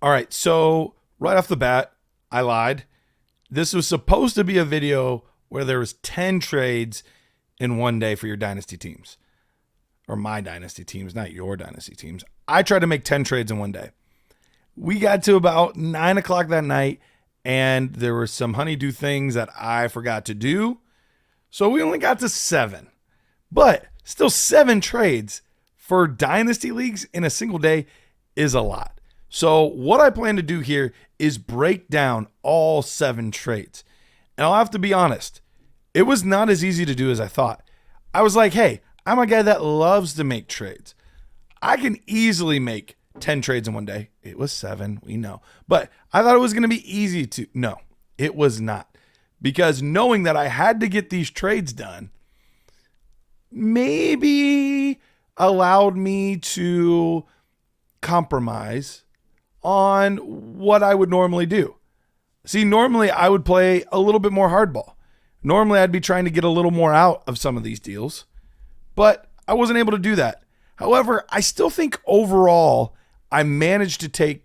All right, so right off the bat, I lied. This was supposed to be a video where there was 10 trades in one day for your dynasty teams. Or my dynasty teams, not your dynasty teams. I tried to make 10 trades in one day. We got to about 9 o'clock that night, and there were some honeydew things that I forgot to do. So we only got to 7. But still 7 trades for dynasty leagues in a single day is a lot. So what I plan to do here is break down all 7 trades. And I'll have to be honest, it was not as easy to do as I thought. I was like, hey, I'm a guy that loves to make trades. I can easily make 10 trades in one day. It was 7, we know. But I thought it was going to be easy to. No, it was not. Because knowing that I had to get these trades done maybe allowed me to compromise on what I would normally do. See, normally I would play a little bit more hardball. Normally I'd be trying to get a little more out of some of these deals, but I wasn't able to do that. However, I still think overall I managed to take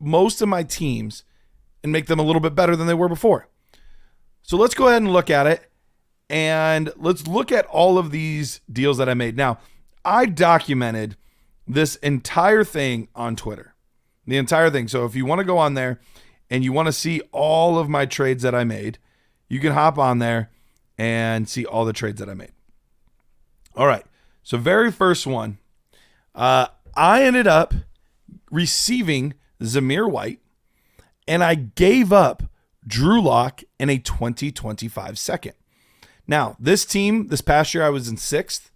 most of my teams and make them a little bit better than they were before. So let's go ahead and look at it, and let's look at all of these deals that I made. Now, I documented this entire thing on Twitter. The entire thing. So if you want to go on there and you want to see all of my trades that I made, you can hop on there and see all the trades that I made. All right. So very first one, I ended up receiving Zamir White, and I gave up Drew Lock in a 2025 second. Now, this team, this past year, I was in 6th.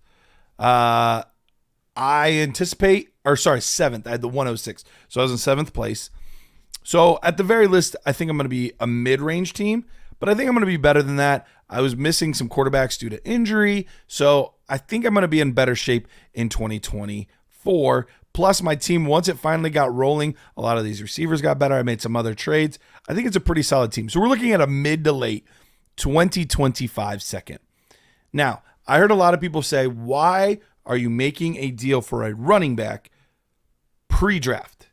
Seventh. I had the 106. So I was in 7th place. So at the very least, I think I'm going to be a mid-range team, but I think I'm going to be better than that. I was missing some quarterbacks due to injury. So I think I'm going to be in better shape in 2024. Plus my team, once it finally got rolling, a lot of these receivers got better. I made some other trades. I think it's a pretty solid team. So we're looking at a mid to late 2025 second. Now, I heard a lot of people say, why are you making a deal for a running back pre-draft?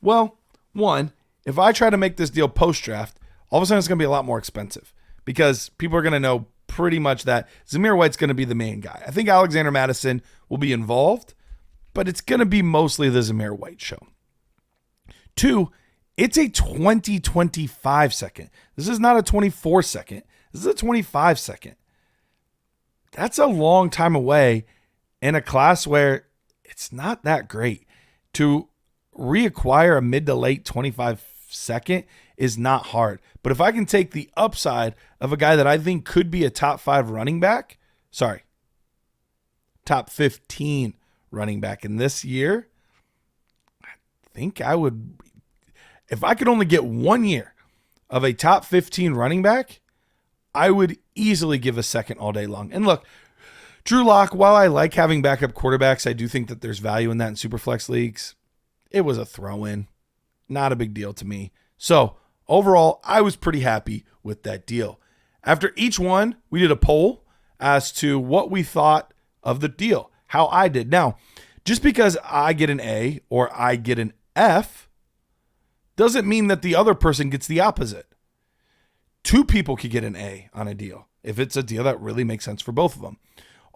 Well, one, if I try to make this deal post-draft, all of a sudden it's going to be a lot more expensive because people are going to know pretty much that Zamir White's going to be the main guy. I think Alexander Madison will be involved, but it's going to be mostly the Zamir White show. 2, it's a 2025 second. This is not a 24 second. This is a 25 second. That's a long time away in a class where it's not that great. To reacquire a mid to late 25 second is not hard. But if I can take the upside of a guy that I think could be a top 5 running back, top 15 running back in this year, I think I would, if I could only get 1 year of a top 15 running back, I would easily give a second all day long. And look, Drew Lock, while I like having backup quarterbacks, I do think that there's value in that in Superflex leagues. It was a throw-in. Not a big deal to me. So overall, I was pretty happy with that deal. After each one, we did a poll as to what we thought of the deal, how I did. Now, just because I get an A or I get an F doesn't mean that the other person gets the opposite. 2 people could get an A on a deal if it's a deal that really makes sense for both of them.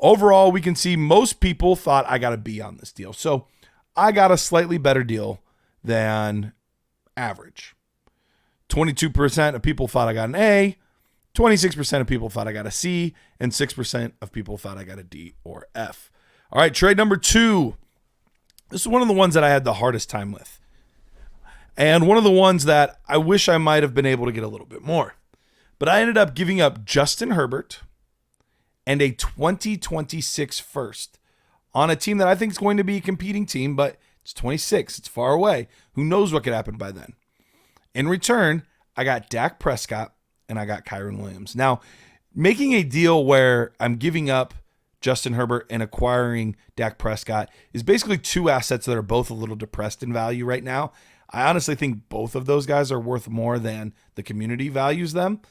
Overall, we can see most people thought I got a B on this deal. So I got a slightly better deal than average. 22% of people thought I got an A, 26% of people thought I got a C, and 6% of people thought I got a D or F. All right, trade number 2. This is one of the ones that I had the hardest time with. And one of the ones that I wish I might have been able to get a little bit more. But I ended up giving up Justin Herbert and a 2026 first on a team that I think is going to be a competing team, but it's 26. It's far away. Who knows what could happen by then? In return, I got Dak Prescott and I got Kyren Williams. Now, making a deal where I'm giving up Justin Herbert and acquiring Dak Prescott is basically 2 assets that are both a little depressed in value right now. I honestly think both of those guys are worth more than the community values them.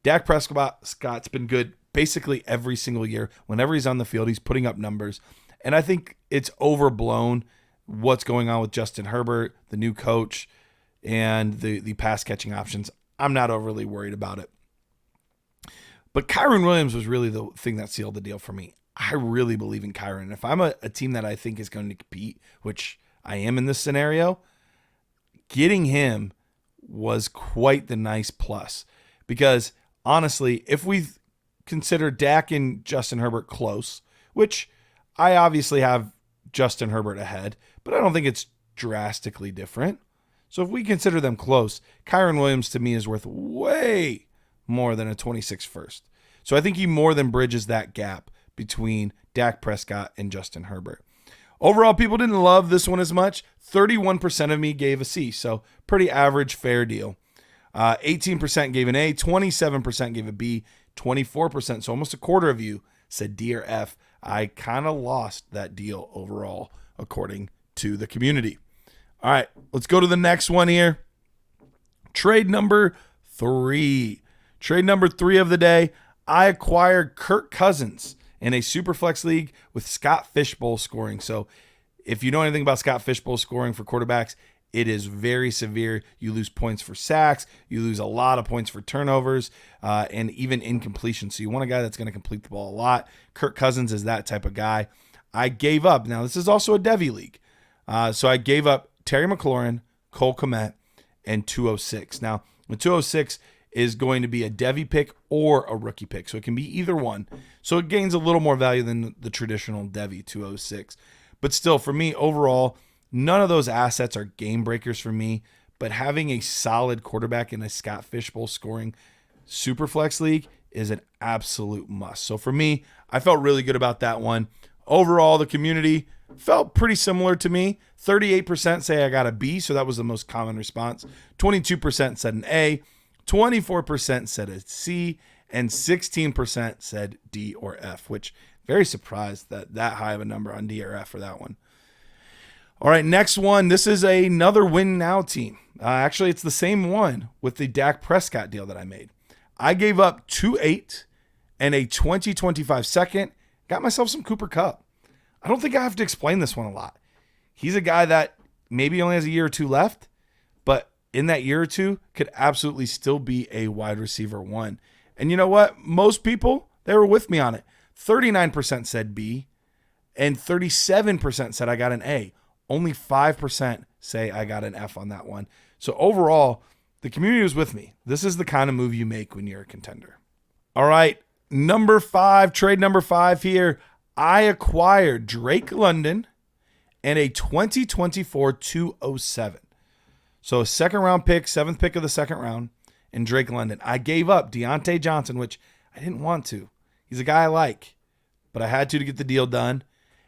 Dak Prescott's been good basically every single year. Whenever he's on the field, he's putting up numbers. And I think it's overblown what's going on with Justin Herbert, the new coach. and the pass catching options, I'm not overly worried about it. But Kyren Williams was really the thing that sealed the deal for me. I really believe in Kyren. If I'm a team that I think is going to compete, which I am in this scenario, getting him was quite the nice plus. Because honestly, if we consider Dak and Justin Herbert close, which I obviously have Justin Herbert ahead, but I don't think it's drastically different. So if we consider them close, Kyren Williams to me is worth way more than a 26 first. So I think he more than bridges that gap between Dak Prescott and Justin Herbert. Overall, people didn't love this one as much. 31% of me gave a C, so pretty average, fair deal. 18% gave an A, 27% gave a B, 24%, so almost a quarter of you said D or F. I kind of lost that deal overall, according to the community. All right, let's go to the next one here. Trade number 3. Trade number 3 of the day. I acquired Kirk Cousins in a Superflex league with Scott Fishbowl scoring. So if you know anything about Scott Fishbowl scoring for quarterbacks, it is very severe. You lose points for sacks. You lose a lot of points for turnovers and even incompletion. So you want a guy that's going to complete the ball a lot. Kirk Cousins is that type of guy. I gave up. Now, this is also a Devy league. So I gave up Terry McLaurin, Cole Kmet, and 206. Now, the 206 is going to be a Devy pick or a rookie pick. So it can be either one. So it gains a little more value than the traditional Devy 206. But still, for me, overall, none of those assets are game breakers for me. But having a solid quarterback in a Scott Fishbowl scoring Superflex league is an absolute must. So for me, I felt really good about that one. Overall, the community felt pretty similar to me. 38% say I got a B, so that was the most common response. 22% said an A. 24% said a C, and 16% said D or F, which very surprised that high of a number on D or F for that one. All right, next one. This is another win now team. Actually, it's the same one with the Dak Prescott deal that I made. I gave up 2-8 and a 2025 second. Got myself some Cooper Kupp. I don't think I have to explain this one a lot. He's a guy that maybe only has a year or two left, but in that year or two could absolutely still be a wide receiver 1. And you know what? Most people, they were with me on it. 39% said B, and 37% said I got an A. Only 5% say I got an F on that one. So overall, the community was with me. This is the kind of move you make when you're a contender. All right, number 5, trade number 5 here. I acquired Drake London and a 2024 207. So a second round pick, 7th pick of the second round, and Drake London. I gave up Deontay Johnson, which I didn't want to. He's a guy I like, but I had to get the deal done.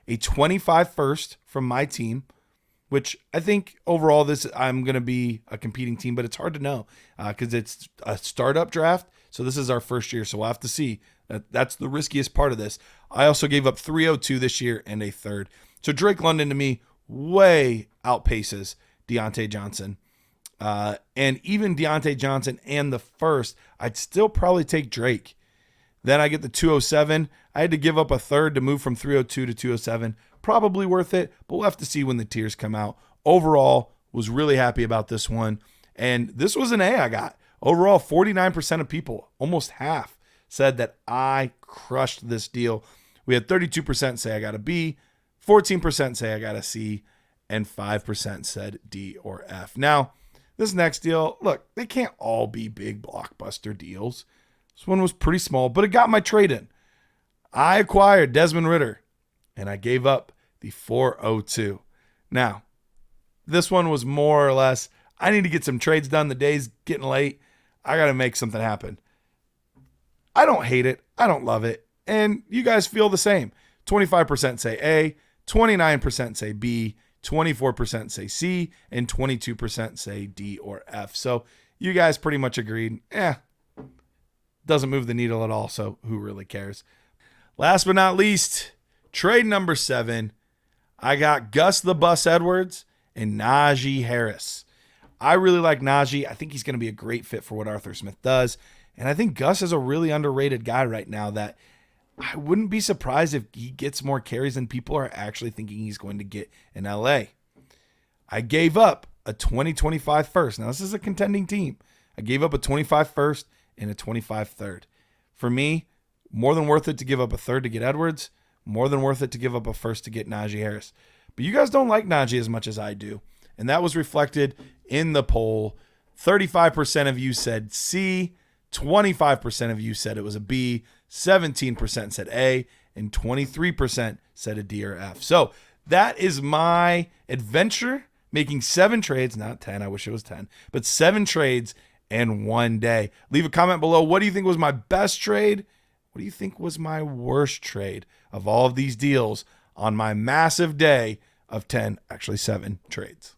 A 25 first from my team, which I think overall I'm going to be a competing team, but it's hard to know because it's a startup draft. So this is our first year, so we'll have to see. That's the riskiest part of this. I also gave up 302 this year and a 3rd. So Drake London to me way outpaces Deontay Johnson. And even Deontay Johnson and the 1st, I'd still probably take Drake. Then I get the 207. I had to give up a 3rd to move from 302 to 207. Probably worth it, but we'll have to see when the tiers come out. Overall, was really happy about this one. And this was an A I got. Overall, 49% of people, almost half, said that I crushed this deal. We had 32% say I got a B, 14% say I got a C, and 5% said D or F. Now, this next deal, look, they can't all be big blockbuster deals. This one was pretty small, but it got my trade in. I acquired Desmond Ridder, and I gave up the 402. Now, this one was more or less, I need to get some trades done. The day's getting late. I got to make something happen. I don't hate it. I don't love it. And you guys feel the same. 25% say A, 29% say B, 24% say C, and 22% say D or F. So you guys pretty much agreed. Doesn't move the needle at all, so who really cares? Last but not least, trade number 7. I got Gus the Bus Edwards and Najee Harris. I really like Najee. I think he's going to be a great fit for what Arthur Smith does. And I think Gus is a really underrated guy right now that I wouldn't be surprised if he gets more carries than people are actually thinking he's going to get in LA. I gave up a 2025 first. Now, this is a contending team. I gave up a 25 first and a 25 third. For me, more than worth it to give up a third to get Edwards, more than worth it to give up a first to get Najee Harris. But you guys don't like Najee as much as I do. And that was reflected in the poll. 35% of you said C, 25% of you said it was a B, 17% said A, and 23% said a D or F. So that is my adventure, making 7 trades, not 10, I wish it was 10, but 7 trades in one day. Leave a comment below. What do you think was my best trade? What do you think was my worst trade of all of these deals on my massive day of 10, actually 7 trades?